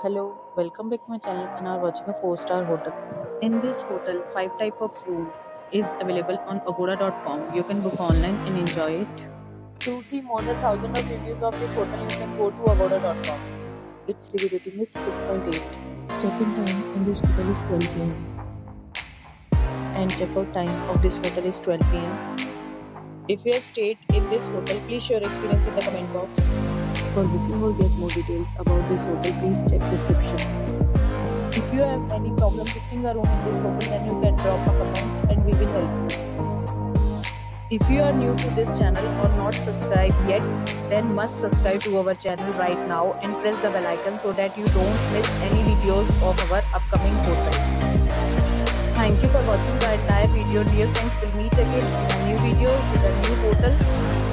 Hello, welcome back to my channel and are watching a 4-star hotel. In this hotel, 5 type of room is available on agoda.com. You can book online and enjoy it. To see more than 1000 of reviews of this hotel, you can go to agoda.com. Its review rating is 6.8. Check-in time in this hotel is 12 p.m. and check-out time of this hotel is 12 p.m. If you have stayed in this hotel, please share your experience in the comment box. For booking or get more details about this hotel, please check description. If you have any problem booking a room in this hotel, then you can drop a comment and we will help you. If you are new to this channel or not subscribed yet, then must subscribe to our channel right now and press the bell icon so that you don't miss any videos of our upcoming hotel. Thank you for watching the entire video. Dear friends, we'll meet again in a new video with a new hotel.